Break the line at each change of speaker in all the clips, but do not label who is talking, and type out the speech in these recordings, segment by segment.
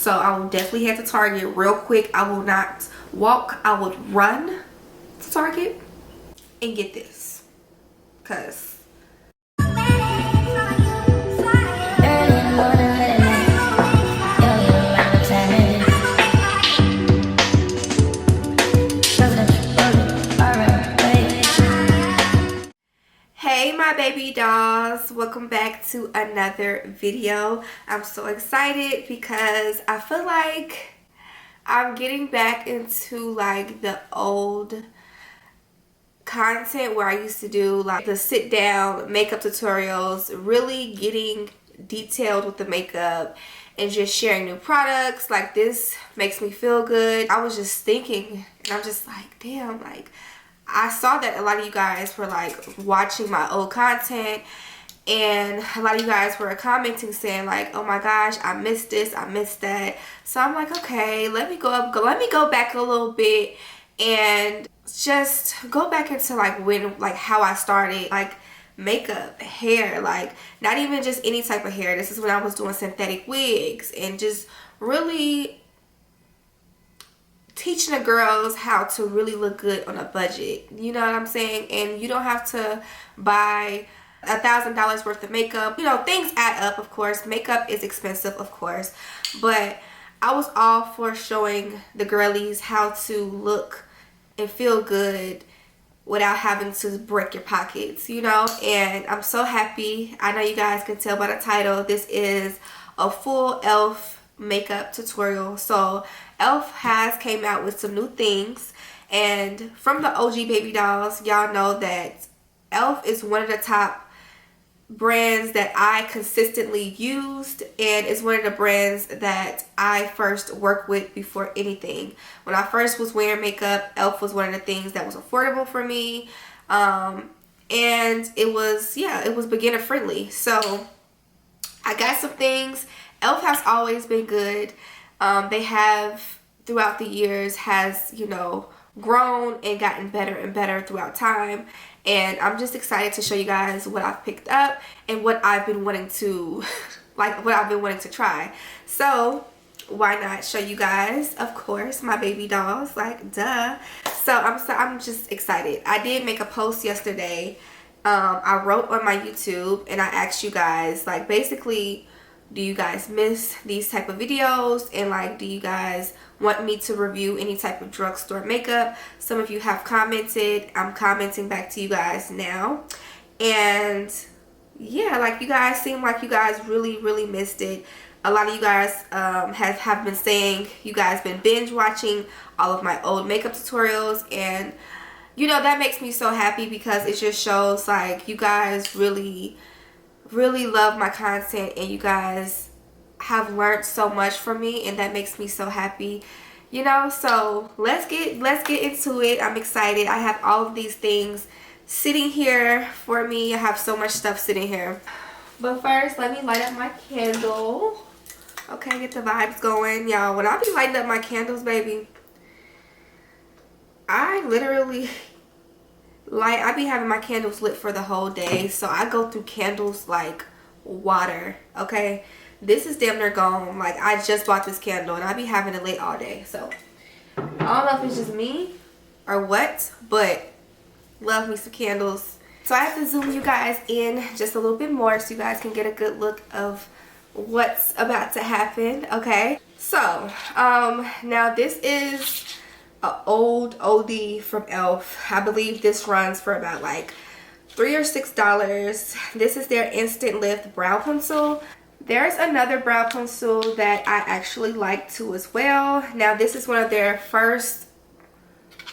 So I will definitely head to Target real quick. I will not walk, I would run to Target and get this, because hey my baby dolls, welcome back to another video. I'm so excited because I feel like I'm getting back into like the old content where I used to do like the sit down makeup tutorials, really getting detailed with the makeup and just sharing new products. Like, this makes me feel good. I was just thinking, and I'm just like, damn, like I saw that a lot of you guys were like watching my old content, and a lot of you guys were commenting saying like, oh my gosh, I missed this, I missed that. So I'm like, okay, let me go back a little bit and just go back into like how I started like makeup, hair, like not even just any type of hair. This is when I was doing synthetic wigs and just really teaching the girls how to really look good on a budget. You know what I'm saying? And you don't have to buy $1,000 worth of makeup. You know, things add up, of course. Makeup is expensive, of course. But I was all for showing the girlies how to look and feel good without having to break your pockets, you know. And I'm so happy. I know you guys can tell by the title, this is a full E.L.F makeup tutorial. So E.L.F has came out with some new things, and from the OG baby dolls, y'all know that E.L.F is one of the top brands that I consistently used, and it's one of the brands that I first worked with before anything. When I first was wearing makeup, E.L.F was one of the things that was affordable for me, and it was, yeah, it was beginner friendly. So I got some things. E.L.F has always been good. They have throughout the years has, you know, grown and gotten better and better throughout time. And I'm just excited to show you guys what I've picked up and what I've been wanting to try. So why not show you guys, of course, my baby dolls, like duh. So I'm just excited. I did make a post yesterday. I wrote on my YouTube and I asked you guys, like, basically, do you guys miss these type of videos, and like, do you guys want me to review any type of drugstore makeup? Some of you have commented. I'm commenting back to you guys now. And yeah, like, you guys seem like you guys really missed it. A lot of you guys have been saying you guys been binge watching all of my old makeup tutorials, and you know, that makes me so happy because it just shows like you guys really love my content, and you guys have learned so much from me, and that makes me so happy, you know. So let's get into it. I'm excited. I have all of these things sitting here for me. I have so much stuff sitting here, but first let me light up my candle. Okay, get the vibes going, y'all. When I be lighting up my candles, baby, I literally like, I be having my candles lit for the whole day. So I go through candles like water, okay? This is damn near gone. Like, I just bought this candle and I be having it lit all day. So I don't know if it's just me or what, but love me some candles. So I have to zoom you guys in just a little bit more so you guys can get a good look of what's about to happen, okay? So now this is an old OD from E.L.F. I believe this runs for about like $3 or $6. This is their Instant Lift brow pencil. There's another brow pencil that I actually like too as well. Now this is one of their first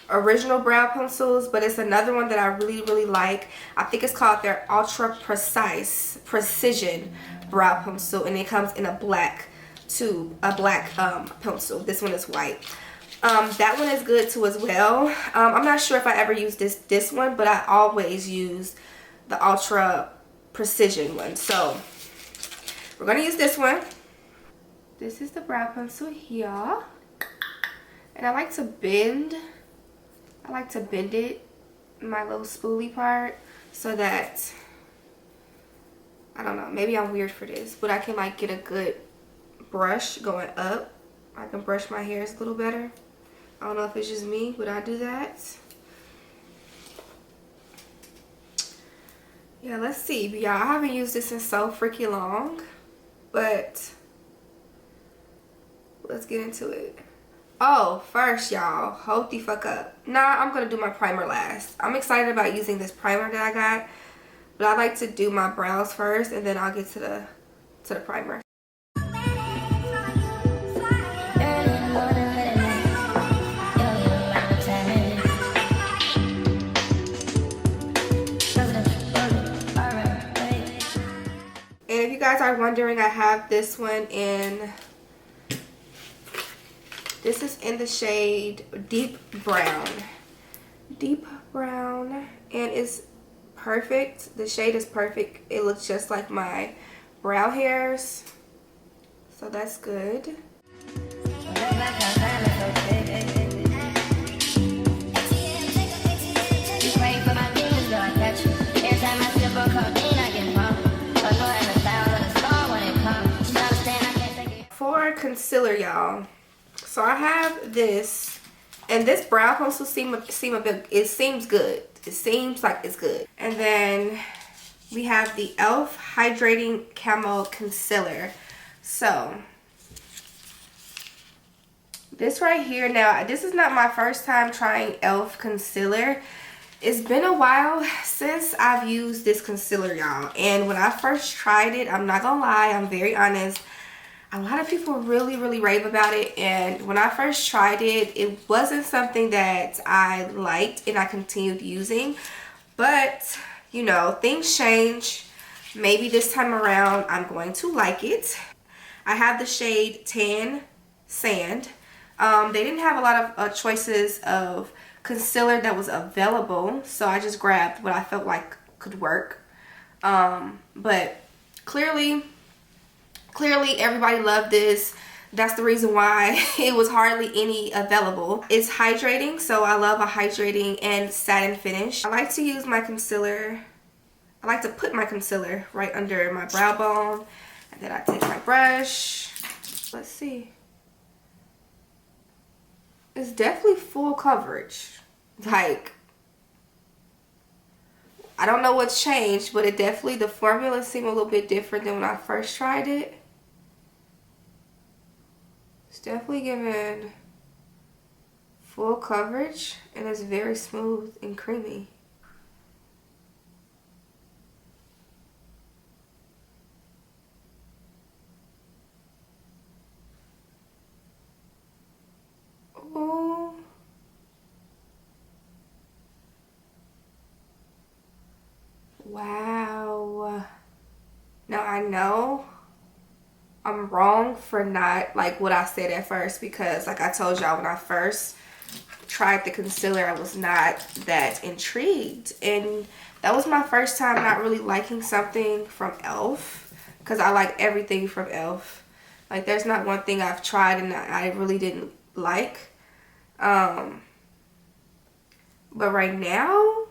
original brow pencils, but it's another one that I really like. I think it's called their Ultra Precision brow pencil, and it comes in a black tube, a black pencil. This one is white. That one is good too as well. I'm not sure if I ever used this one, but I always use the Ultra Precision one. So we're gonna use this one. This is the brow pencil here, and I like to bend it, my little spoolie part, so that, I don't know, maybe I'm weird for this, but I can like get a good brush going up I can brush my hairs a little better. I don't know if it's just me, but I do that. Yeah, let's see. Y'all, I haven't used this in so freaking long, but let's get into it. Oh, first, y'all, hold the fuck up. Nah, I'm gonna do my primer last. I'm excited about using this primer that I got, but I like to do my brows first, and then I'll get to the primer. And if you guys are wondering, I have this one in, this is in the shade Deep Brown. Deep Brown, and it's perfect. The shade is perfect. It looks just like my brow hairs, so that's good. For concealer, y'all, so I have this, and this brow pencil seem a bit, it seems good. It seems like it's good. And then we have the E.L.F Hydrating Camo Concealer. So this right here, now this is not my first time trying E.L.F concealer. It's been a while since I've used this concealer, y'all. And when I first tried it, I'm not gonna lie, I'm very honest, a lot of people really rave about it, and when I first tried it, it wasn't something that I liked and I continued using. But you know, things change. Maybe this time around I'm going to like it. I have the shade Tan Sand. They didn't have a lot of choices of concealer that was available, so I just grabbed what I felt like could work. But clearly everybody loved this. That's the reason why it was hardly any available. It's hydrating, so I love a hydrating and satin finish. I like to use my concealer, I like to put my concealer right under my brow bone, and then I take my brush. Let's see. It's definitely full coverage. Like, I don't know what's changed, but it definitely, the formula seemed a little bit different than when I first tried it. It's definitely giving full coverage, and it's very smooth and creamy. Ooh. Wow. Now I know I'm wrong for not like what I said at first, because like I told y'all, when I first tried the concealer, I was not that intrigued, and that was my first time not really liking something from E.L.F, because I like everything from E.L.F. Like, there's not one thing I've tried and I really didn't like. But right now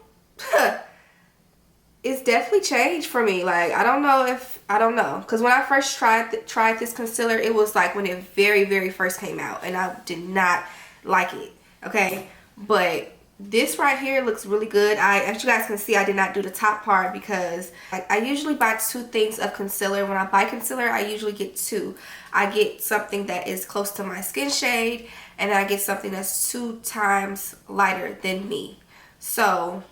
it's definitely changed for me. Like, I don't know, because when I first tried this concealer, it was like when it very first came out, and I did not like it. Okay, but this right here looks really good. As you guys can see, I did not do the top part because I usually buy 2 things of concealer. When I buy concealer, I usually get 2. I get something that is close to my skin shade, and then I get something that's 2 times lighter than me. So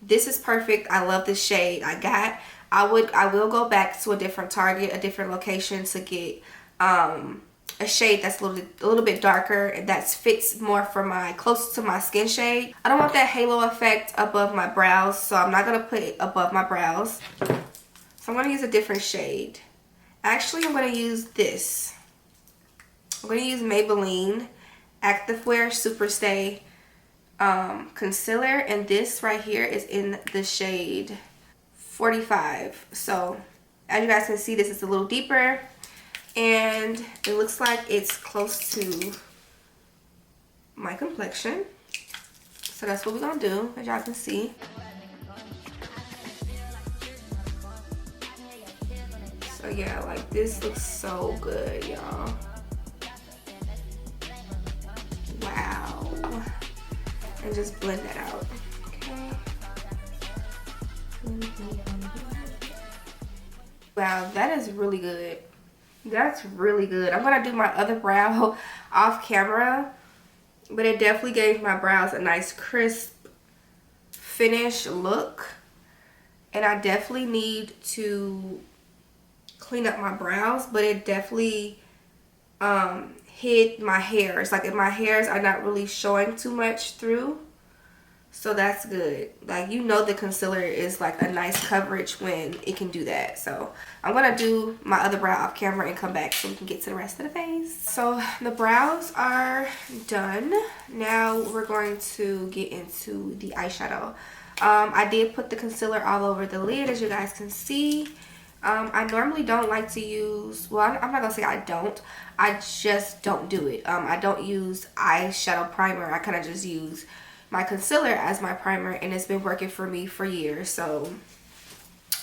this is perfect. I love this shade. I will go back to a different Target, a different location, to get a shade that's a little bit darker and that fits more for close to my skin shade. I don't want that halo effect above my brows, so I'm not gonna put it above my brows. So I'm gonna use a different shade. Actually, I'm gonna use this. I'm gonna use Maybelline Activewear Superstay concealer, and this right here is in the shade 45. So as you guys can see, this is a little deeper, and it looks like it's close to my complexion. So that's what we're gonna do, as y'all can see. So yeah, like, this looks so good, y'all. and just blend that out. Okay. Wow, that is really good. That's really good. I'm gonna do my other brow off camera, but it definitely gave my brows a nice crisp finish look. And I definitely need to clean up my brows, but it definitely hid my hairs. Like, if my hairs are not really showing too much through, so that's good. Like, you know, the concealer is like a nice coverage when it can do that. So I'm gonna do my other brow off camera and come back so we can get to the rest of the face. So the brows are done. Now we're going to get into the eyeshadow. I did put the concealer all over the lid, as you guys can see. I normally don't like to use, well, I'm not gonna say I don't, I just don't do it. I don't use eyeshadow primer. I kind of just use my concealer as my primer, and it's been working for me for years, so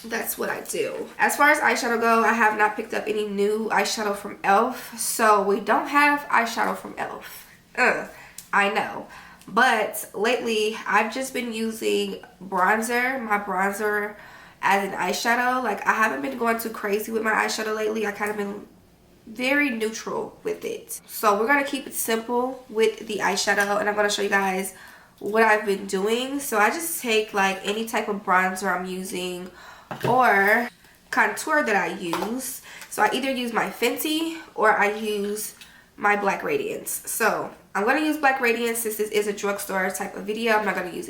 that's what I do. As far as eyeshadow go, I have not picked up any new eyeshadow from E.L.F, so we don't have eyeshadow from E.L.F. I know. But lately, I've just been using bronzer, my bronzer, as an eyeshadow. Like, I haven't been going too crazy with my eyeshadow lately. I kind of been very neutral with it. So we're going to keep it simple with the eyeshadow, and I'm going to show you guys what I've been doing. So I just take like any type of bronzer I'm using or contour that I use. So I either use my Fenty or I use my Black Radiance. So I'm going to use Black Radiance since this is a drugstore type of video. I'm not going to use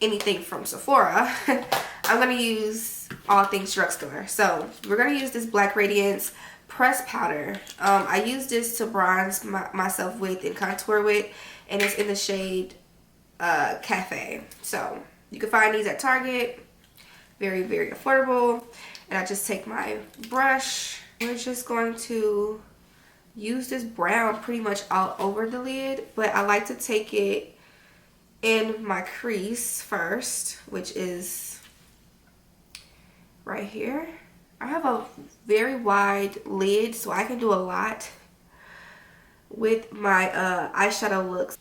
anything from Sephora. I'm going to use all things drugstore. So we're going to use this Black Radiance pressed powder. I use this to bronze myself with and contour with, and it's in the shade Cafe. So you can find these at Target. Very, very affordable. And I just take my brush. We're just going to use this brown pretty much all over the lid, but I like to take it in my crease first, which is right here. I have a very wide lid, so I can do a lot with my eyeshadow looks.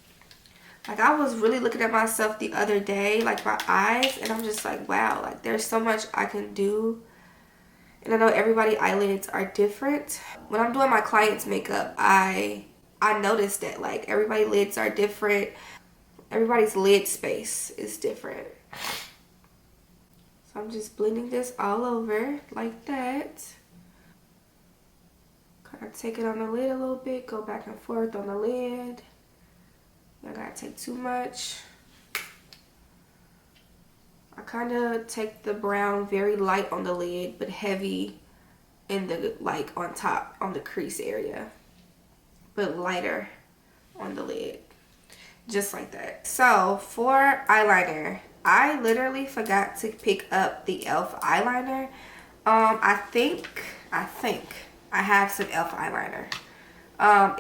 Like, I was really looking at myself the other day, like my eyes, and I'm just like, wow, like there's so much I can do. And I know everybody's eyelids are different. When I'm doing my clients' makeup, I noticed that like everybody's lids are different. Everybody's lid space is different. So I'm just blending this all over like that. Kind of take it on the lid a little bit, go back and forth on the lid. I gotta take too much. I kind of take the brown very light on the lid, but heavy in the, like, on top, on the crease area, but lighter on the lid, just like that. So for eyeliner, I literally forgot to pick up the E.L.F eyeliner. I think I have some E.L.F eyeliner.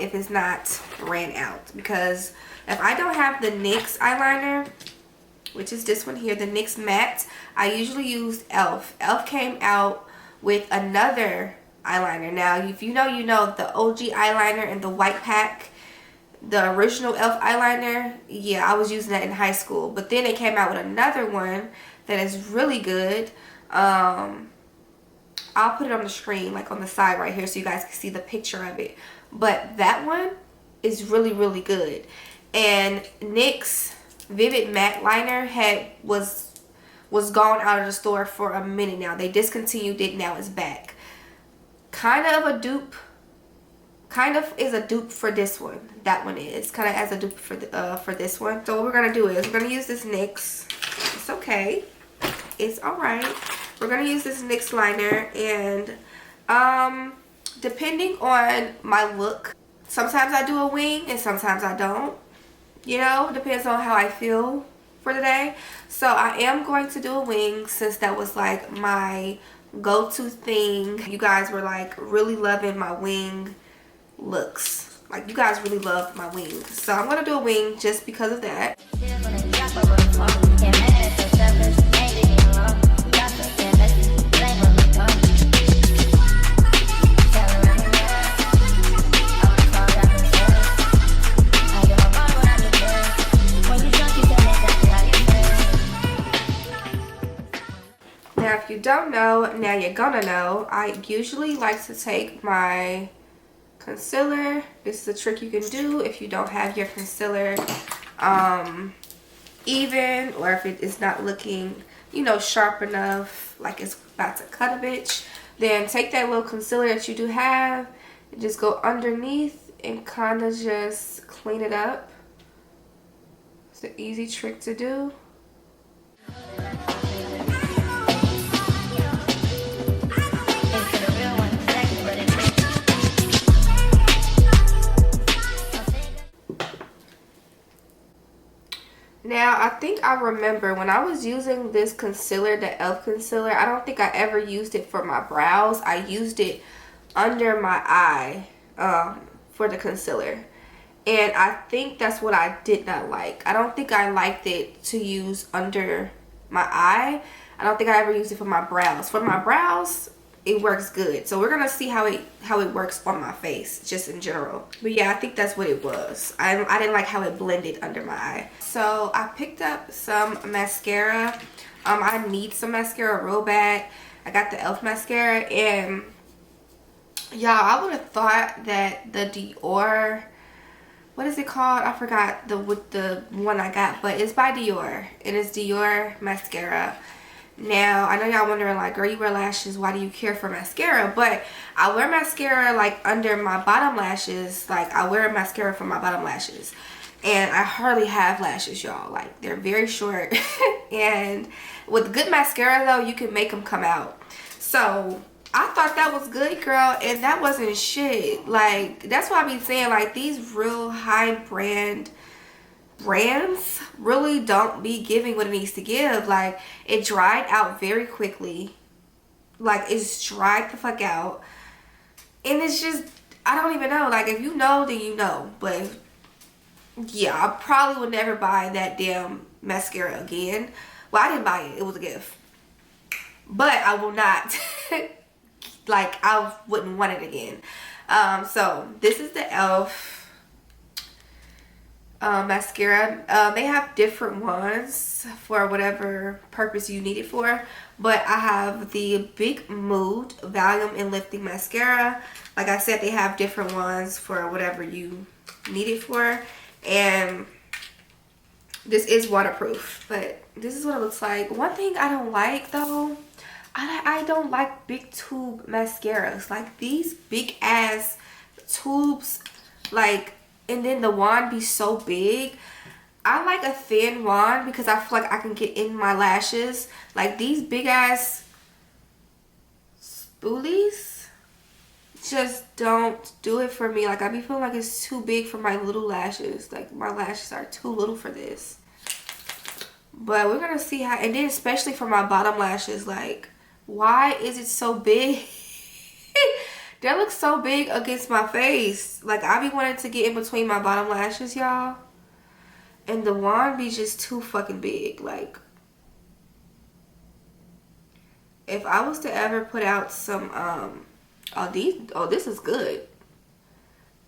If it's not ran out, because if I don't have the NYX eyeliner, which is this one here, the NYX matte, I usually use E.L.F. E.L.F came out with another eyeliner. Now, if you know, you know, the OG eyeliner in the white pack, the original E.L.F eyeliner, yeah, I was using that in high school. But then they came out with another one that is really good. I'll put it on the screen, like on the side right here, so you guys can see the picture of it. But that one is really, really good. And NYX Vivid Matte Liner was gone out of the store for a minute now. They discontinued it, now it's back. Kind of a dupe. Kind of is a dupe for this one. That one is kind of as a dupe for this one. So what we're gonna do is we're gonna use this NYX. It's okay. It's alright. We're gonna use this NYX liner, and depending on my look, sometimes I do a wing and sometimes I don't. You know, depends on how I feel for the day. So I am going to do a wing, since that was like my go-to thing. You guys were like really loving my wing looks. Like, you guys really love my wings. So I'm going to do a wing just because of that. you don't know, now you're gonna know. I usually like to take my concealer. This is a trick you can do if you don't have your concealer even, or if it is not looking, you know, sharp enough, like it's about to cut a bitch. Then take that little concealer that you do have and just go underneath and kind of just clean it up. It's an easy trick to do. Now, I think I remember when I was using this concealer, the E.L.F. concealer, I don't think I ever used it for my brows. I used it under my eye for the concealer. And I think that's what I did not like. I don't think I liked it to use under my eye. I don't think I ever used it for my brows. For my brows, it works good. So we're gonna see how it works on my face, just in general. But yeah, I think that's what it was. I didn't like how it blended under my eye. So I picked up some mascara. I need some mascara real bad. I got the E.L.F. mascara, and y'all, I would have thought that the Dior, what is it called? I forgot the one I got, but it's by Dior. It is Dior mascara. Now, I know y'all wondering, like, girl, you wear lashes, why do you care for mascara? But I wear mascara, like, under my bottom lashes. Like, I wear mascara for my bottom lashes. And I hardly have lashes, y'all. Like, they're very short. And with good mascara, though, you can make them come out. So I thought that was good, girl, and that wasn't shit. Like, that's why I be saying, like, these real high brands really don't be giving what it needs to give. Like, it dried out very quickly. Like, it's dried the fuck out. And it's just, I don't even know. Like, if you know, then you know. But yeah, I probably would never buy that damn mascara again. Well, I didn't buy it. It was a gift. But I will not. Like, I wouldn't want it again. So this is the E.L.F. Mascara. They have different ones for whatever purpose you need it for, but I have the Big Mood Volume and Lifting Mascara. Like I said, they have different ones for whatever you need it for, and this is waterproof. But this is what it looks like. One thing I don't like, though, I don't like big tube mascaras. Like, these big ass tubes, like, and then the wand be so big. I like a thin wand because I feel like I can get in my lashes. Like, these big ass spoolies just don't do it for me. Like, I be feeling like it's too big for my little lashes. Like, my lashes are too little for this. But we're gonna see how, and then especially for my bottom lashes, like, why is it so big? That looks so big against my face. Like, I be wanting to get in between my bottom lashes, y'all. And the wand be just too fucking big. Like, if I was to ever put out some, this is good.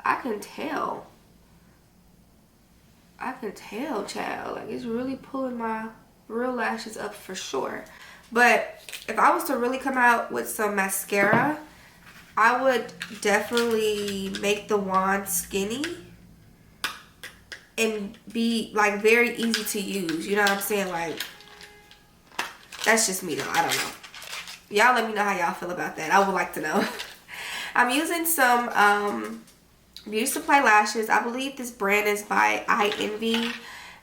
I can tell. I can tell, child. Like, it's really pulling my real lashes up for sure. But if I was to really come out with some mascara, I would definitely make the wand skinny and be, like, very easy to use. You know what I'm saying? Like, that's just me, though. I don't know. Y'all let me know how y'all feel about that. I would like to know. I'm using some Beauty Supply lashes. I believe this brand is by I Envy.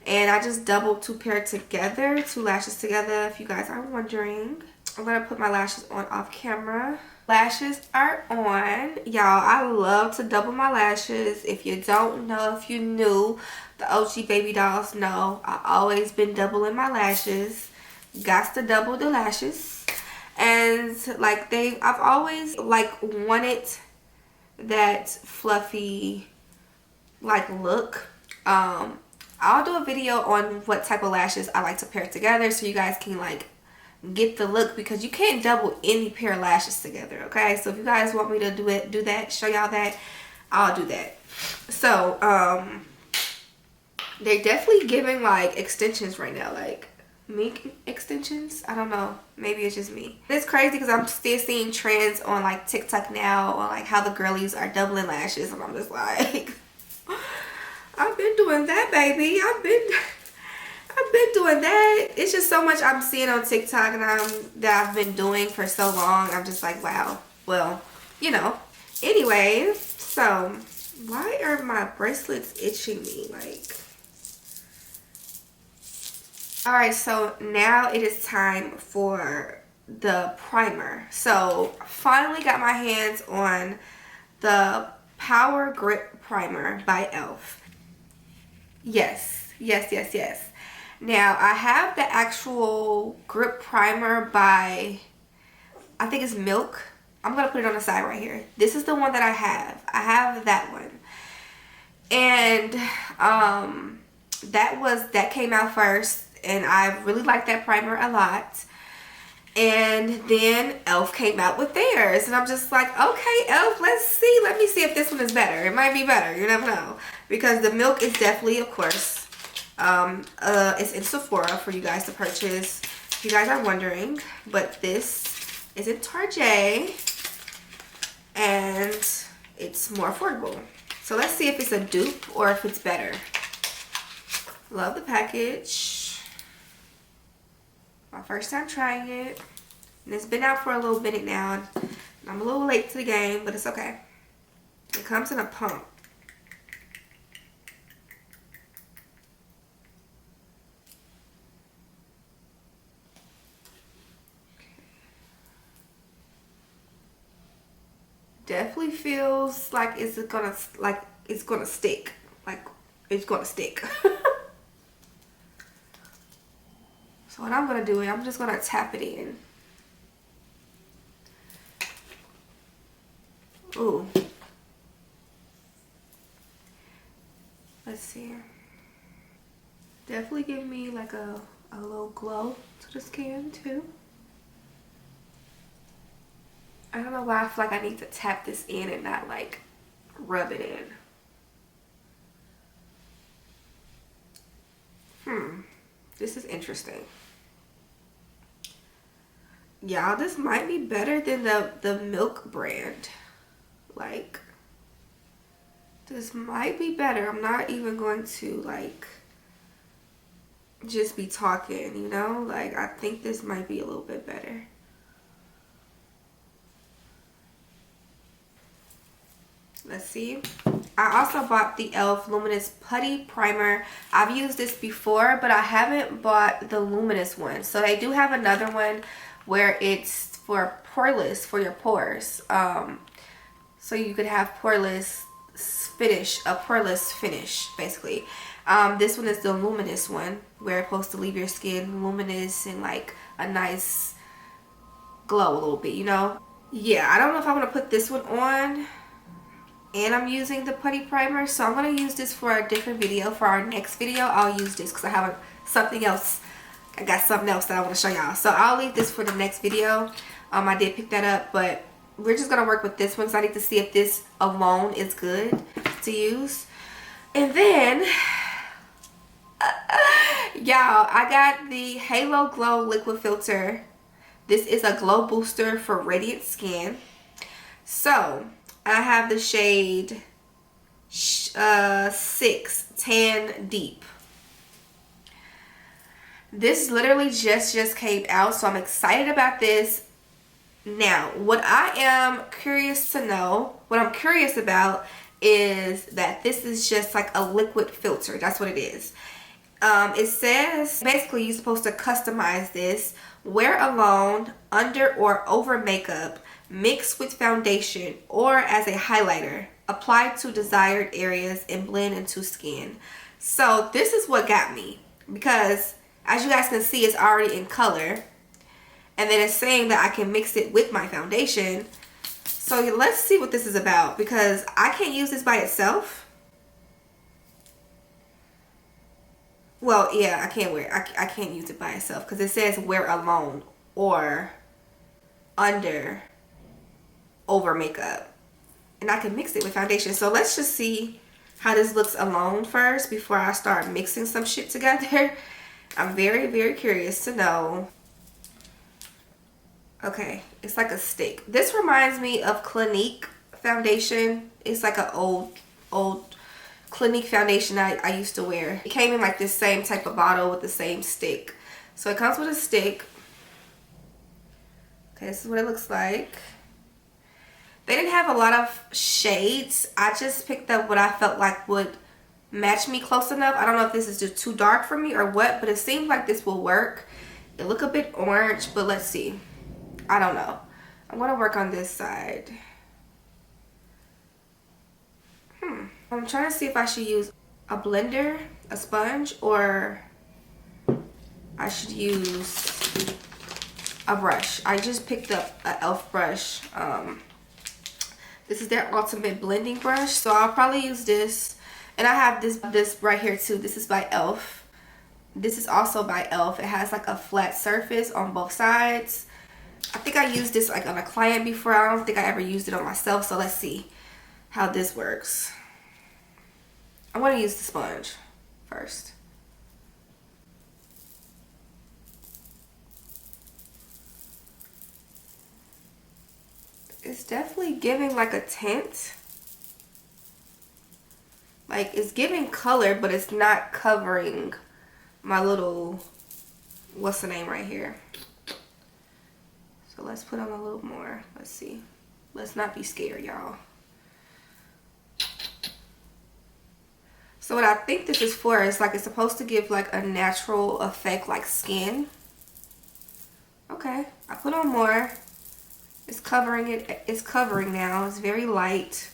And I just doubled two lashes together, if you guys are wondering. I'm going to put my lashes on off camera. Lashes are on. Y'all, I love to double my lashes. If you don't know, if you knew, the OG baby dolls know I always been doubling my lashes. Got to double the lashes. And like, I've always like wanted that fluffy like look. I'll do a video on what type of lashes I like to pair together so you guys can like get the look, because you can't double any pair of lashes together, okay? So if you guys want me to do that, show y'all that, I'll do that. So they're definitely giving like extensions right now. Like, mink extensions. I don't know, maybe it's just me. It's crazy because I'm still seeing trends on like TikTok now on like how the girlies are doubling lashes, and I'm just like, I've been doing that, baby. I've been doing that. It's just so much I'm seeing on TikTok and that I've been doing for so long. I'm just like, wow. Well, you know. Anyway, so why are my bracelets itching me? Like, all right, so now it is time for the primer. So finally got my hands on the Power Grip Primer by E.L.F. Yes, yes, yes, yes. Now I have the actual grip primer by, I think it's Milk. I'm gonna put it on the side right here. This is the one that I have. I have that one. And that came out first, and I really like that primer a lot. And then E.L.F. came out with theirs, and I'm just like, okay, E.L.F., let me see if this one is better. It might be better, you never know, because the Milk is definitely, of course, it's in Sephora for you guys to purchase if you guys are wondering, but this is in Target and it's more affordable. So let's see if it's a dupe or if it's better. Love the package. My first time trying it, and it's been out for a little bit now, and I'm a little late to the game, but it's okay. It comes in a pump. Definitely feels like it's gonna stick. Like it's gonna stick. So what I'm gonna do is I'm just gonna tap it in. Ooh. Let's see. Definitely give me like a little glow to the skin too. I don't know why I feel like I need to tap this in and not like rub it in. This is interesting. Y'all, this might be better than the Milk brand. Like, this might be better. I'm not even going to like just be talking, you know? Like, I think this might be a little bit better. Let's see. I also bought the E.L.F. Luminous Putty Primer. I've used this before, but I haven't bought the luminous one. So they do have another one where it's for poreless, for your pores. So you could have poreless finish, a poreless finish, basically. This one is the luminous one, where it's supposed to leave your skin luminous and like a nice glow a little bit, you know? Yeah, I don't know if I want to put this one on. And I'm using the putty primer, so I'm going to use this for a different video. For our next video, I'll use this because I have something else. I got something else that I want to show y'all. So I'll leave this for the next video. I did pick that up, but we're just going to work with this one. So I need to see if this alone is good to use. And then, y'all, I got the Halo Glow Liquid Filter. This is a glow booster for radiant skin. So I have the shade 6 Tan Deep. This literally just came out, so I'm excited about this. Now, what I'm curious about is that this is just like a liquid filter. That's what it is. It says basically you're supposed to customize this, wear alone, under or over makeup, mix with foundation, or as a highlighter, apply to desired areas and blend into skin. So this is what got me, because as you guys can see, it's already in color, and then it's saying that I can mix it with my foundation. So let's see what this is about, because I can't use this by itself. Well, yeah, I can't use it by itself because it says wear alone or under over makeup, and I can mix it with foundation. So let's just see how this looks alone first before I start mixing some shit together. I'm very, very curious to know. Okay, it's like a stick. This reminds me of Clinique foundation. It's like an old Clinique foundation I used to wear. It came in like this same type of bottle with the same stick. So it comes with a stick. Okay, this is what it looks like. They didn't have a lot of shades. I just picked up what I felt like would match me close enough. I don't know if this is just too dark for me or what, but it seems like this will work. It look a bit orange, but let's see. I don't know. I'm gonna work on this side. I'm trying to see if I should use a blender, a sponge, or I should use a brush. I just picked up an E.L.F brush. This is their ultimate blending brush, so I'll probably use this. And I have this right here too. This is by E.L.F. This is also by E.L.F. It has like a flat surface on both sides. I think I used this like on a client before. I don't think I ever used it on myself, so let's see how this works. I want to use the sponge first. It's definitely giving like a tint. Like it's giving color, but it's not covering my little, what's the name right here? So let's put on a little more. Let's see. Let's not be scared, y'all. So what I think this is for is like it's supposed to give like a natural effect like skin. Okay, I put on more. It's covering it. It's covering now. It's very light.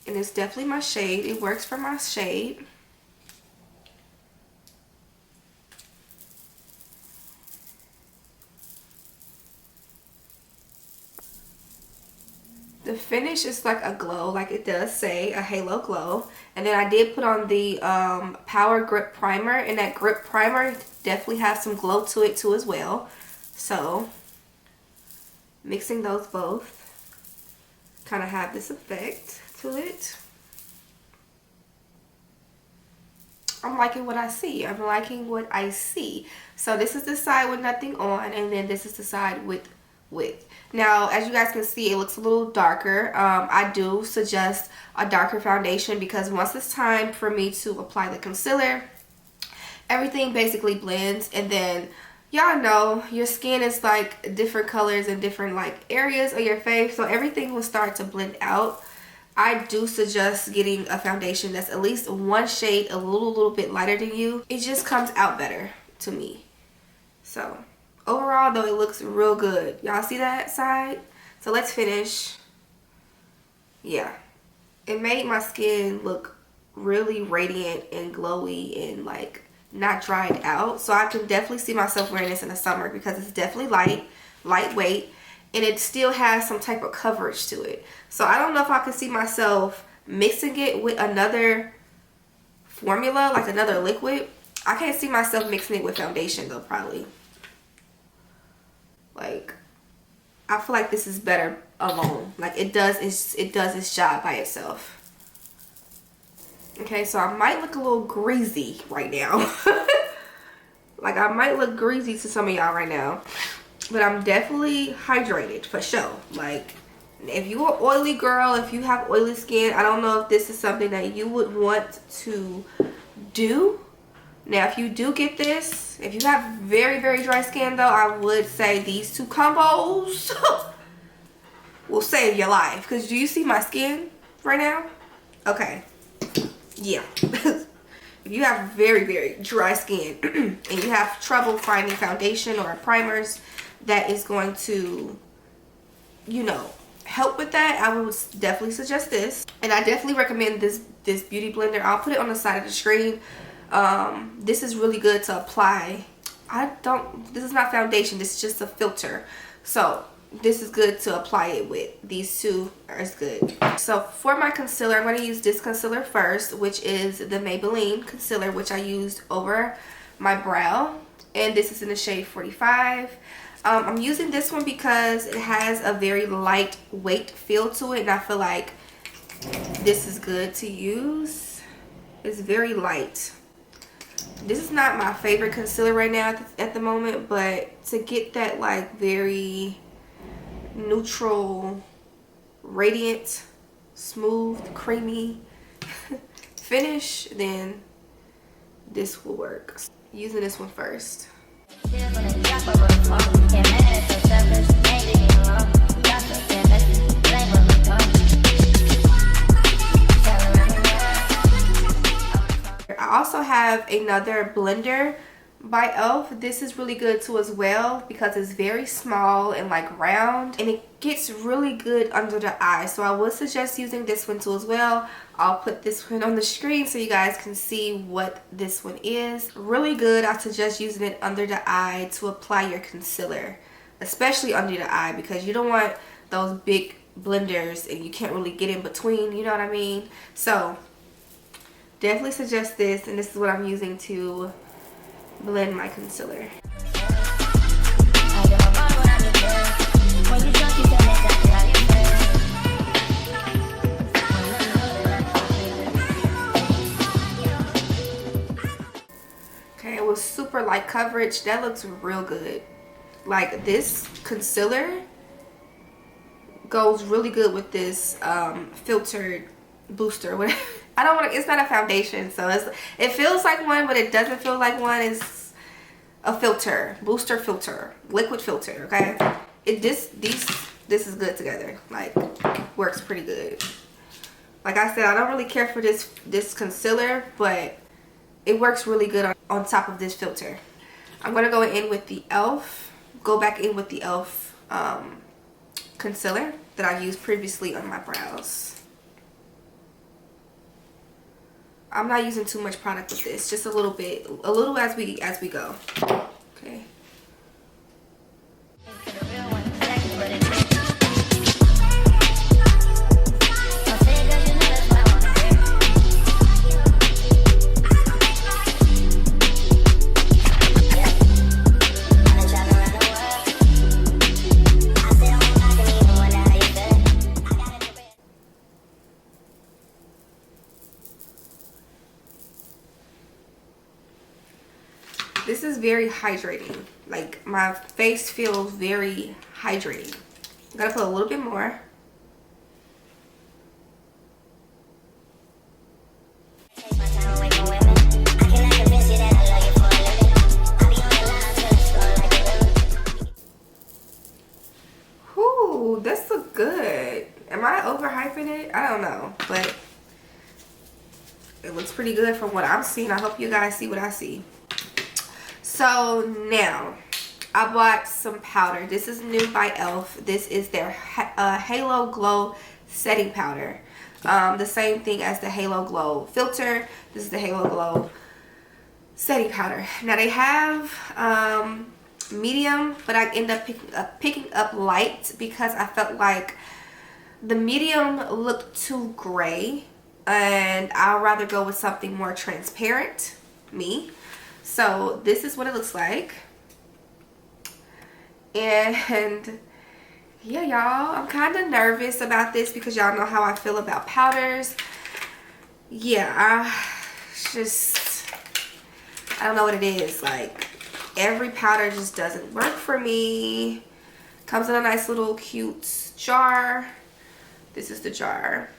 And it's definitely my shade. It works for my shade. The finish is like a glow, like it does say, a halo glow. And then I did put on the Power Grip Primer, and that Grip Primer definitely has some glow to it too as well. So mixing those both kind of have this effect to it. I'm liking what I see. I'm liking what I see. So this is the side with nothing on, and then this is the side with. Now, as you guys can see, it looks a little darker. I do suggest a darker foundation because once it's time for me to apply the concealer, everything basically blends, and then y'all know your skin is like different colors in different like areas of your face, so everything will start to blend out. I do suggest getting a foundation that's at least one shade a little bit lighter than you. It just comes out better to me. So overall though, it looks real good. Y'all see that side? So let's finish. Yeah, it made my skin look really radiant and glowy and like not dried out. So I can definitely see myself wearing this in the summer because it's definitely lightweight, and it still has some type of coverage to it. So I don't know if I can see myself mixing it with another formula, like another liquid. I can't see myself mixing it with foundation though, probably. Like, I feel like this is better alone. Like it does its job by itself. Okay, so I might look a little greasy right now. Like I might look greasy to some of y'all right now, but I'm definitely hydrated for sure. Like if you're an oily girl, if you have oily skin, I don't know if this is something that you would want to do. Now, if you do get this, if you have very, very dry skin though, I would say these two combos will save your life. Because do you see my skin right now? Okay. Yeah. If you have very, very dry skin and you have trouble finding foundation or primers that is going to, you know, help with that, I would definitely suggest this. And I definitely recommend this beauty blender. I'll put it on the side of the screen. This is really good to apply. This is not foundation, this is just a filter. So this is good to apply it with. These two are good. So for my concealer, I'm going to use this concealer first, which is the Maybelline concealer, which I used over my brow. And this is in the shade 45. I'm using this one because it has a very lightweight feel to it, and I feel like this is good to use. It's very light. This is not my favorite concealer right now at the moment, but to get that like very neutral, radiant, smooth, creamy finish, then this will work. Using this one first. I also have another blender by E.L.F. This is really good too as well because it's very small and like round, and it gets really good under the eye. So I would suggest using this one too as well. I'll put this one on the screen so you guys can see what this one is. Really good. I suggest using it under the eye to apply your concealer, especially under the eye, because you don't want those big blenders and you can't really get in between, you know what I mean? So definitely suggest this, and this is what I'm using to blend my concealer. Okay, it was super light coverage. That looks real good. Like, this concealer goes really good with this filtered booster, whatever. I don't want to, it's not a foundation, so it feels like one, but it doesn't feel like one. It's a filter, booster filter, liquid filter, okay? This is good together. Like, works pretty good. Like I said, I don't really care for this concealer, but it works really good on top of this filter. I'm gonna go in with the E.L.F, go back in with the E.L.F concealer that I used previously on my brows. I'm not using too much product with this, just a little bit, a little as we go. Okay. This is very hydrating. Like, my face feels very hydrating. I'm gonna put a little bit more. Whoo, this looks good. Am I overhyping it? I don't know, but it looks pretty good from what I'm seeing. I hope you guys see what I see. So now I bought some powder. This is new by E.L.F. This is their Halo Glow setting powder. The same thing as the Halo Glow filter. This is the Halo Glow setting powder. Now they have medium, but I end up picking up light because I felt like the medium looked too gray, and I'd rather go with something more transparent, So this is what it looks like. And yeah, y'all, I'm kind of nervous about this because y'all know how I feel about powders. Yeah, I don't know what it is. Like, every powder just doesn't work for me. Comes in a nice little cute jar. This is the jar.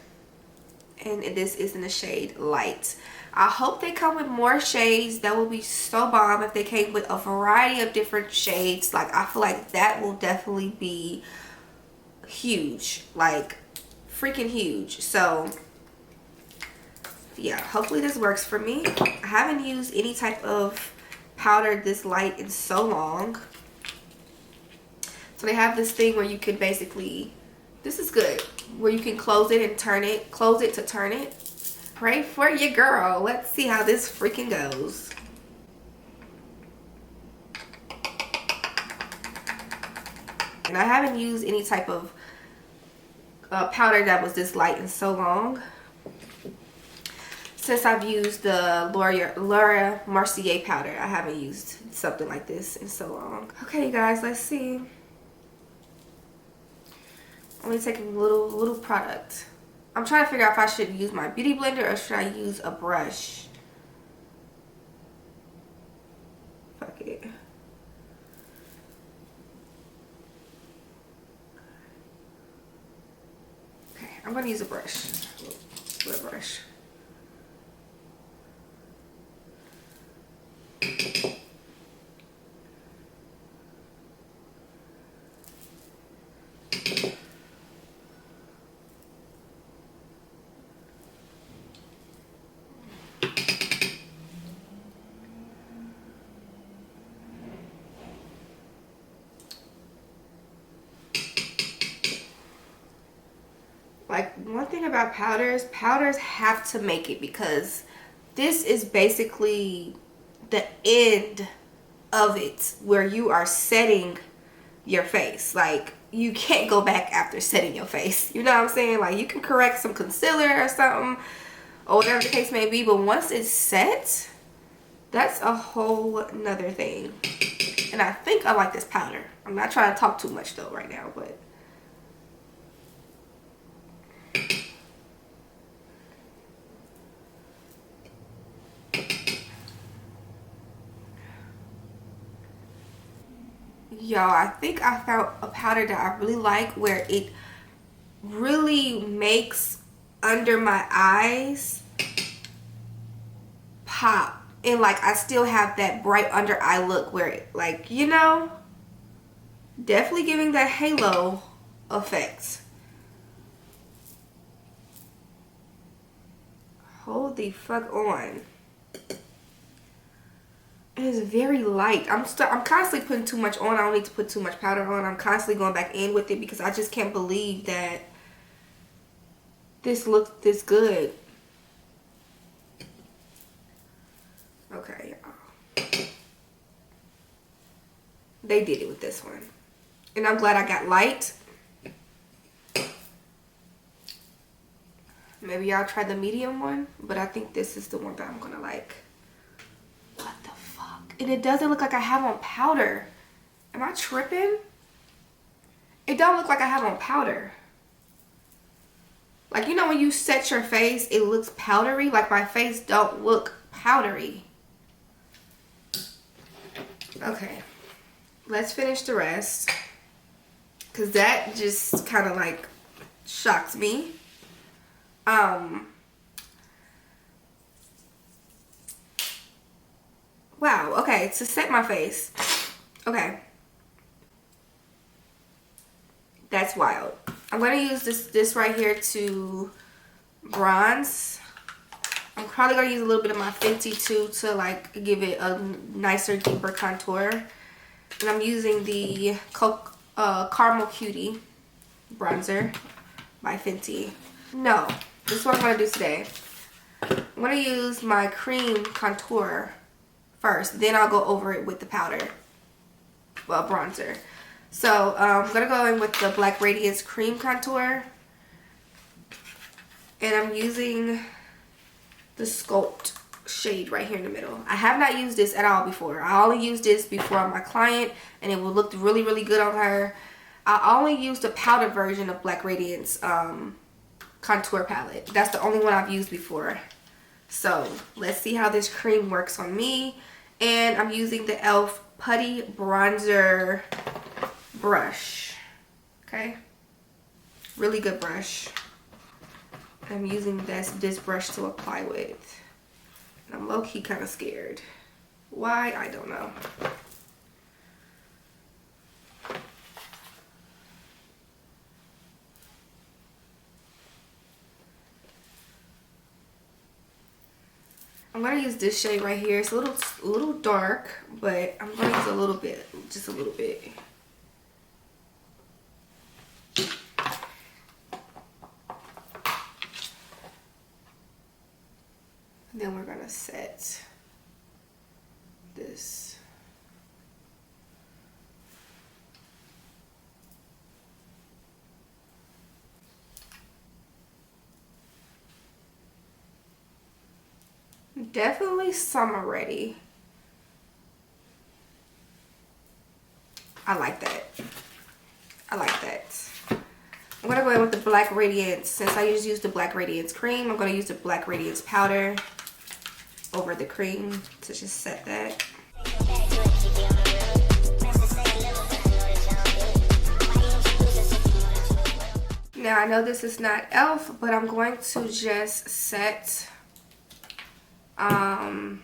And this is in the shade Light. I hope they come with more shades. That would be so bomb if they came with a variety of different shades. Like, I feel like that will definitely be huge. Like, freaking huge. So yeah, hopefully this works for me. I haven't used any type of powder this light in so long. So they have this thing where you can basically, this is good, where you can close it and turn it, close it to turn it. Pray for your girl. Let's see how this freaking goes. And I haven't used any type of powder that was this light in so long. Since I've used the Laura Mercier powder, I haven't used something like this in so long. Okay, you guys, let's see. Only taking little product. I'm trying to figure out if I should use my beauty blender or should I use a brush. I'm gonna use a brush. A brush. Like, one thing about powders have to make it, because this is basically the end of it, where you are setting your face. Like, you can't go back after setting your face. You know what I'm saying? Like, you can correct some concealer or something, or whatever the case may be, but once it's set, that's a whole nother thing. And I think I like this powder. I'm not trying to talk too much though right now, but y'all, I think I found a powder that I really like, where it really makes under my eyes pop, and like I still have that bright under eye look, where it, like, you know, definitely giving that halo effect. Hold the fuck on. It is very light. I'm constantly putting too much on. I don't need to put too much powder on. I'm constantly going back in with it, because I just can't believe that this looks this good. Okay, y'all. They did it with this one. And I'm glad I got light. Maybe y'all tried the medium one, but I think this is the one that I'm gonna like. What the fuck? And it doesn't look like I have on powder. Am I tripping? It don't look like I have on powder. Like, you know when you set your face, it looks powdery? Like, my face don't look powdery. Okay. Let's finish the rest. Because that just kind of, like, shocked me. Wow, okay, to set my face. Okay. That's wild. I'm going to use this right here to bronze. I'm probably going to use a little bit of my Fenty too, to like give it a nicer, deeper contour. And I'm using the Caramel Cutie bronzer by Fenty. No, this is what I'm going to do today. I'm going to use my cream contour first. Then I'll go over it with the powder. Well, bronzer. So, I'm going to go in with the Black Radiance Cream Contour. And I'm using the Sculpt shade right here in the middle. I have not used this at all before. I only used this before on my client, and it looked really, really good on her. I only used the powder version of Black Radiance contour palette. That's the only one I've used before. So, let's see how this cream works on me. And I'm using the E.L.F. Putty Bronzer brush. Okay, really good brush. I'm using this brush to apply with. And I'm low-key kind of scared. Why? I don't know. I'm gonna use this shade right here. It's a little dark, but I'm gonna use a little bit, just a little bit. And then we're gonna set this. Definitely summer ready. I like that. I like that. I'm gonna go in with the Black Radiance. Since I just used the Black Radiance cream, I'm gonna use the Black Radiance powder over the cream to just set that. Now I know this is not E.L.F, but I'm going to just set my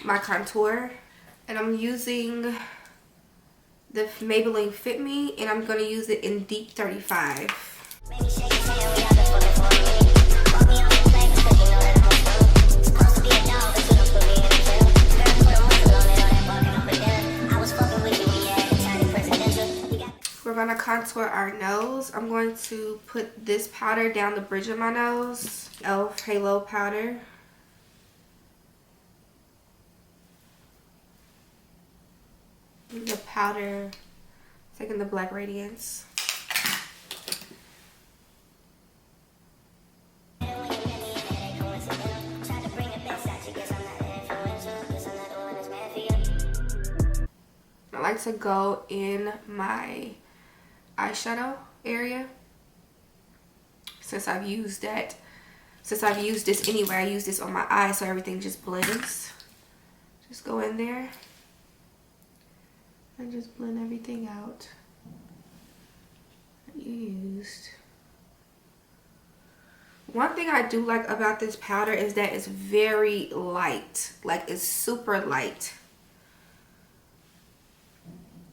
contour, and I'm using the Maybelline Fit Me, and I'm going to use it in Deep 35. We're going to contour our nose. I'm going to put this powder down the bridge of my nose. E.L.F. Halo powder. The powder, taking the Black Radiance. I like to go in my eyeshadow area, since I've used this anyway. I use this on my eye so everything just blends. Just go in there and just blend everything out that you used. One thing I do like about this powder is that it's very light. Like, it's super light.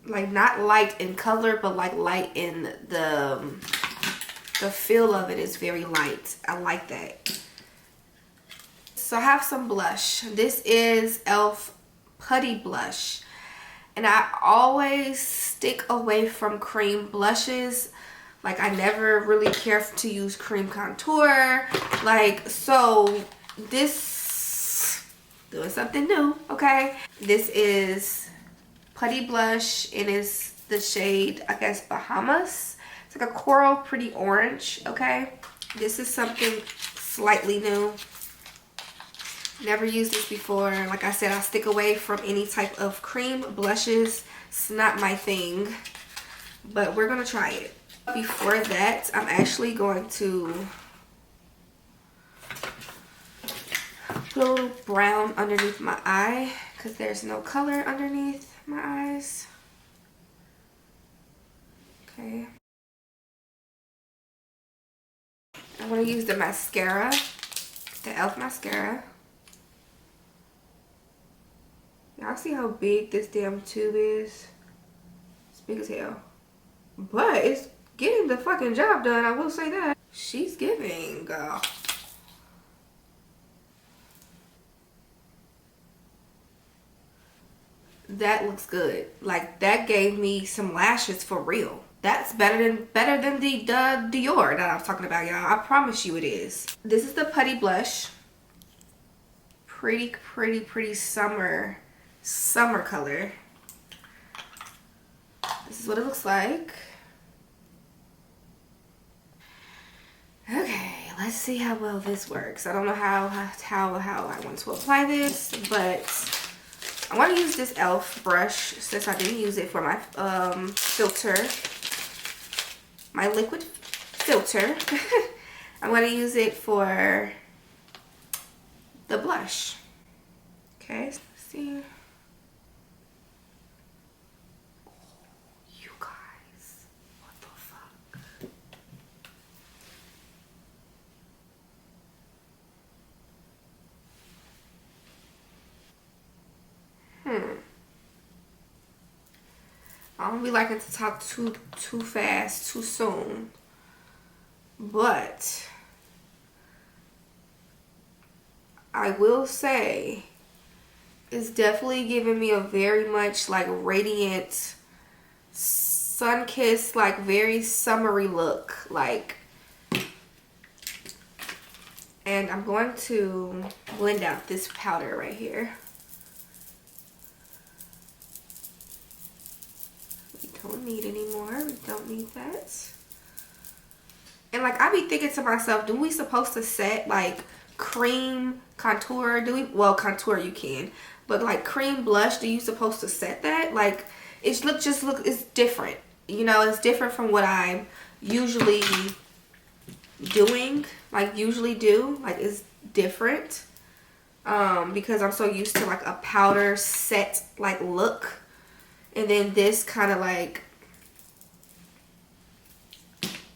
Like, not light in color, but like light in the feel of it is very light. I like that. So I have some blush. This is E.L.F. Putty Blush. And I always stick away from cream blushes. Like, I never really care to use cream contour. Like, so this, doing something new, okay? This is Putty Blush. It is the shade, I guess, Bahamas. It's like a coral pretty orange, okay? This is something slightly new. Never used this before. Like I said, I stick away from any type of cream blushes. It's not my thing, but we're gonna try it. Before that, I'm actually going to put a little brown underneath my eye because there's no color underneath my eyes. Okay. I'm gonna use the mascara, the E.L.F. mascara. Y'all see how big this damn tube is? It's big as hell. But it's getting the fucking job done, I will say that. She's giving. That looks good. Like, that gave me some lashes for real. That's better than the Dior that I was talking about, y'all. I promise you it is. This is the Putty Blush. Pretty summer color. This is what it looks like. Okay, let's see how well this works. I don't know how I want to apply this, but I want to use this E.L.F. brush since I didn't use it for my filter, my liquid filter. I'm going to use it for the blush. Okay, let's see. You guys, what the fuck? I don't be liking to talk too fast, too soon. But I will say it's definitely giving me a very much like radiant, sun-kissed, like very summery look. Like, and I'm going to blend out this powder right here. We don't need any more. We don't need that. And like, I be thinking to myself, do we supposed to set like cream contour? Do we? Well, contour you can, but like cream blush, do you supposed to set that? Like, it's it's different. You know, it's different from what I'm usually doing. Like, usually do. Like, it's different. Because I'm so used to like a powder set like look, and then this kind of like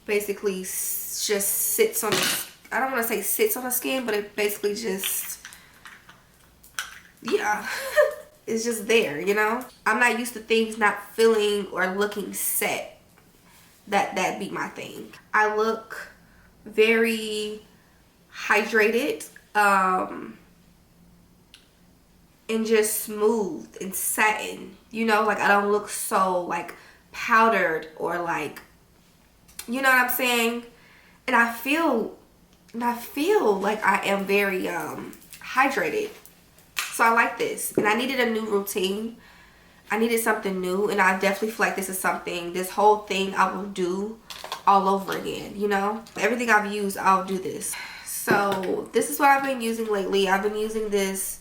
basically just sits on the, I don't want to say sits on the skin, but it basically just, yeah, it's just there, you know. I'm not used to things not feeling or looking set. That'd be my thing. I look very hydrated, and just smooth and satin, you know. Like I don't look so like powdered or like, you know what I'm saying. And I feel like I am very hydrated. So I like this, and I needed a new routine. I needed something new, and I definitely feel like this is something, this whole thing I will do all over again, you know. Everything I've used, I'll do this. So this is what I've been using lately. I've been using this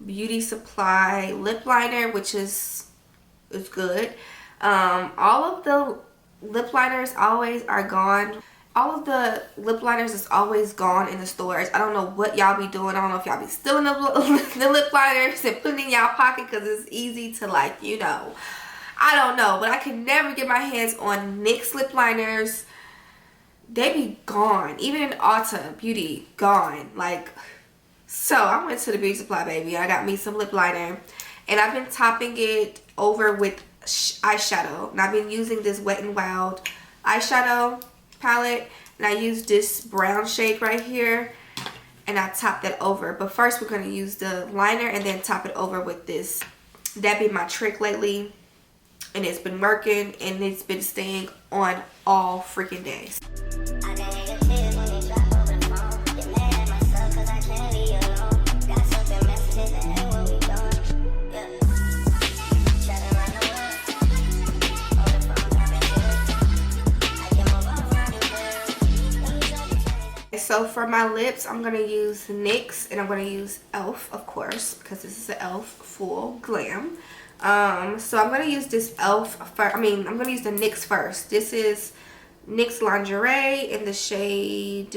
Beauty Supply lip liner, which is good. All of the lip liners always are gone. All of the lip liners is always gone in the stores. I don't know what y'all be doing. I don't know if y'all be stealing the lip liners and putting in y'all pocket because it's easy to, like, you know. I don't know, but I can never get my hands on NYX lip liners. They be gone. Even in Ulta Beauty, gone. Like, so I went to the Beauty Supply, baby. I got me some lip liner, and I've been topping it over with eyeshadow. And I've been using this Wet n Wild eyeshadow palette, and I use this brown shade right here, and I top that over. But first we're going to use the liner and then top it over with this. That be my trick lately, and it's been working, and it's been staying on all freaking days. So for my lips, I'm going to use NYX, and I'm going to use E.L.F, of course, because this is the E.L.F Full Glam. So I'm going to use this E.L.F first. I'm going to use the NYX first. This is NYX Lingerie in the shade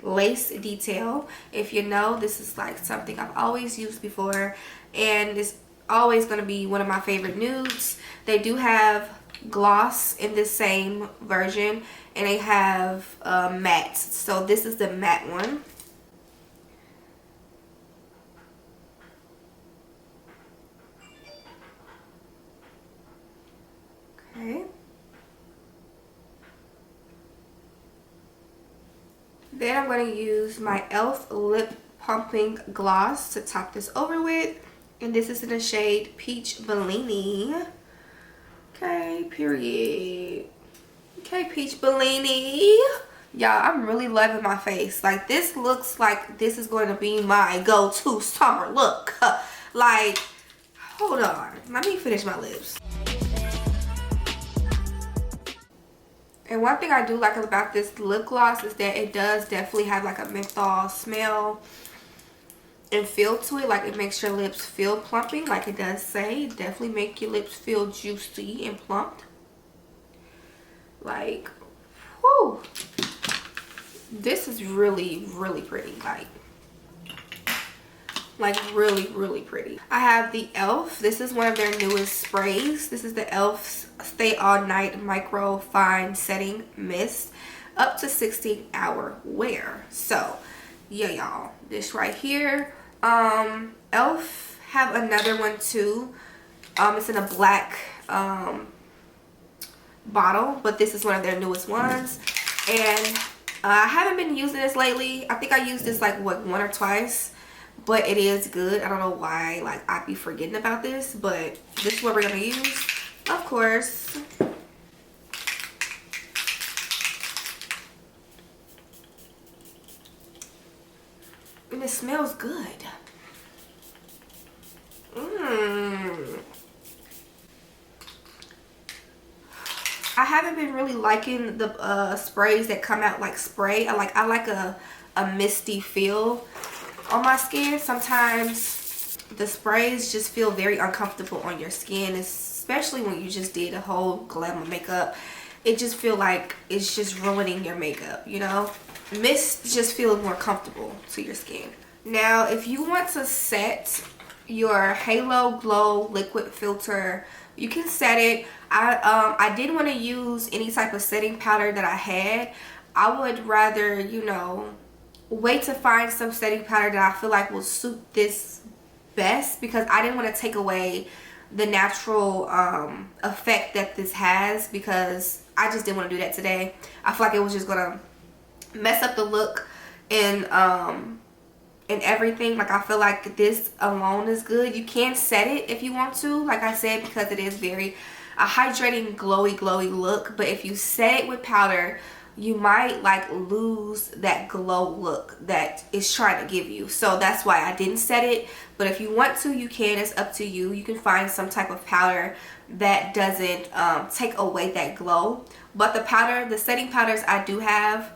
Lace Detail. If you know, this is like something I've always used before, and it's always going to be one of my favorite nudes. They do have gloss in the same version, and they have matte. So this is the matte one. Okay. Then I'm going to use my E.L.F lip pumping gloss to top this over with, and this is in the shade Peach Bellini. Okay, period. Okay, Peach Bellini. Y'all, I'm really loving my face. Like, this looks like this is going to be my go-to summer look. Like, hold on. Let me finish my lips. And one thing I do like about this lip gloss is that it does definitely have like a menthol smell and feel to it. Like, it makes your lips feel plumping, like it does say. Definitely make your lips feel juicy and plumped. Like, whoo, this is really, really pretty. Like really, really pretty. I have the E.L.F. This is one of their newest sprays. This is the E.L.F. Stay All Night Micro Fine Setting Mist, up to 16-hour wear. So yeah, y'all, this right here. E.L.F. have another one too. It's in a black bottle, but this is one of their newest ones, and I haven't been using this lately. I think I used this like what, one or twice, but it is good. I don't know why like I be forgetting about this, but this is what we're gonna use, of course. And it smells good. I haven't been really liking the sprays that come out like spray. I like a misty feel on my skin. Sometimes the sprays just feel very uncomfortable on your skin, especially when you just did a whole glam of makeup. It just feel like it's just ruining your makeup, you know? Mist just feels more comfortable to your skin. Now, if you want to set your Halo Glow Liquid Filter You can set it. I didn't want to use any type of setting powder that I had. I would rather, you know, wait to find some setting powder that I feel like will suit this best, because I didn't want to take away the natural effect that this has, because I just didn't want to do that today. I feel like it was just gonna mess up the look and everything. Like, I feel like this alone is good. You can set it if you want to, like I said, because it is very a hydrating, glowy look. But if you set it with powder, you might like lose that glow look that it's trying to give you. So that's why I didn't set it. But if you want to, you can. It's up to you. You can find some type of powder that doesn't take away that glow. But the setting powders I do have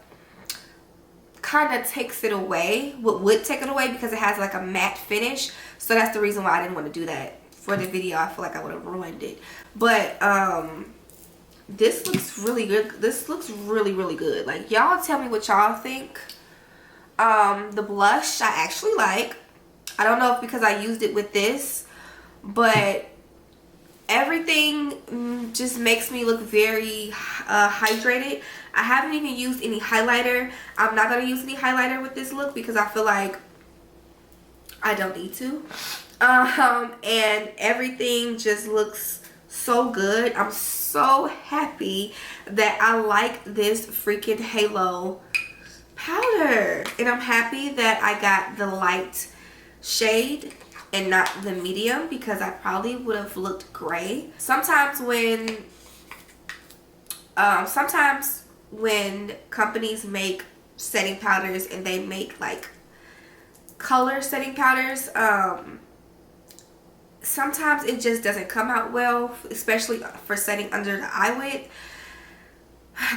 kind of takes it away. Would take it away, because it has like a matte finish. So that's the reason why I didn't want to do that for the video. I feel like I would have ruined it. But this looks really good. This looks really good. Like, y'all tell me what y'all think. The blush I actually like. I don't know if because I used it with this, but everything just makes me look very hydrated. I haven't even used any highlighter. I'm not going to use any highlighter with this look because I feel like I don't need to. And everything just looks so good. I'm so happy that I like this freaking halo powder. And I'm happy that I got the light shade and not the medium, because I probably would have looked gray. Sometimes when companies make setting powders and they make like color setting powders, sometimes it just doesn't come out well, especially for setting under the eyelid.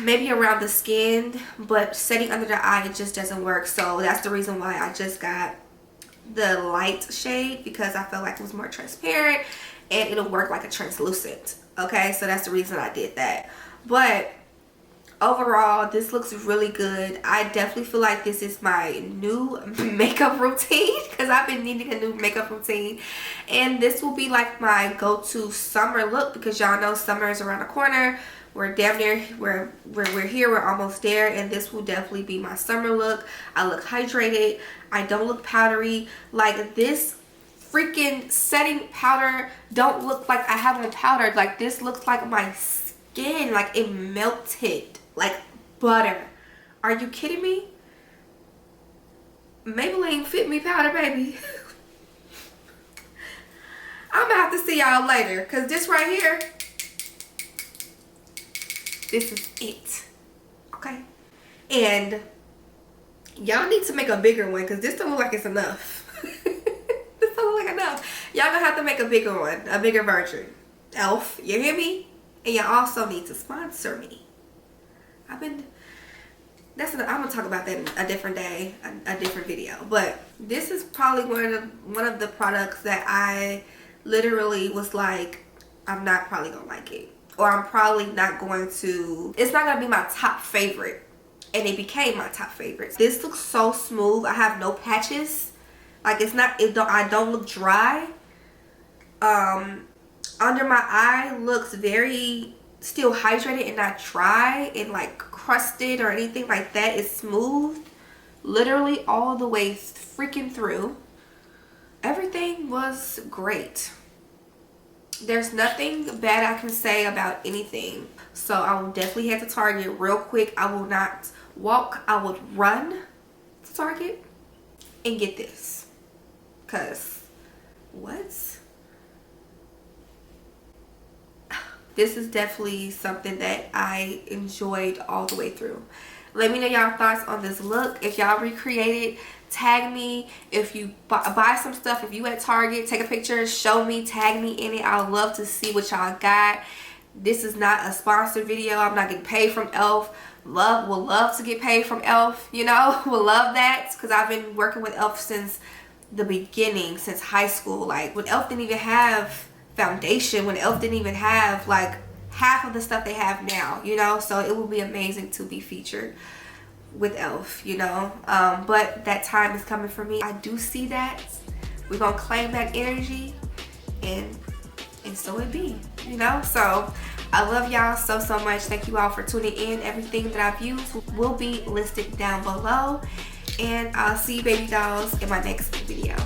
Maybe around the skin, but setting under the eye, it just doesn't work. So that's the reason why I just got the light shade, because I felt like it was more transparent and it'll work like a translucent. Okay, so that's the reason I did that. But overall, this looks really good. I definitely feel like this is my new makeup routine, because I've been needing a new makeup routine. And this will be like my go-to summer look, because y'all know summer is around the corner. We're damn near, we're here, we're almost there, and this will definitely be my summer look. I look hydrated. I don't look powdery. Like, this freaking setting powder don't look like I have on powder. Like, this looks like my skin, like it melted like butter. Are you kidding me? Maybelline Fit Me powder, baby. I'm gonna have to see y'all later, because this right here, this is it. Okay, and y'all need to make a bigger one, because this don't look like it's enough. This don't look like enough. Y'all gonna have to make a bigger one, a bigger version. E.L.F, you hear me? And y'all also need to sponsor me. I'm gonna talk about that in a different day, a different video. But this is probably one of the products that I literally was like, I'm not probably gonna like it, or I'm probably not going to, it's not gonna be my top favorite. And it became my top favorite. This looks so smooth. I have no patches. Like, I don't look dry. Under my eye looks very still hydrated and not dry and like crusted or anything like that. It's smooth literally all the way freaking through. Everything was great. There's nothing bad I can say about anything. So I will definitely head to Target real quick. I will not walk, I would run to Target and get this, because what? This is definitely something that I enjoyed all the way through. Let me know y'all thoughts on this look. If y'all recreate it, tag me. If you buy some stuff, if you at Target, take a picture, show me, tag me in it. I would love to see what y'all got. This is not a sponsored video. I'm not getting paid from E.L.F. Would love to get paid from E.L.F, you know. Would love that, because I've been working with E.L.F since the beginning, since high school. Like, when E.L.F didn't even have foundation, when E.L.F didn't even have like half of the stuff they have now, you know. So it would be amazing to be featured with E.L.F, you know. But that time is coming for me. I do see that. We're gonna claim that energy and so it be, you know? So I love y'all so much. Thank you all for tuning in. Everything that I've used will be listed down below. And I'll see you baby dolls in my next video.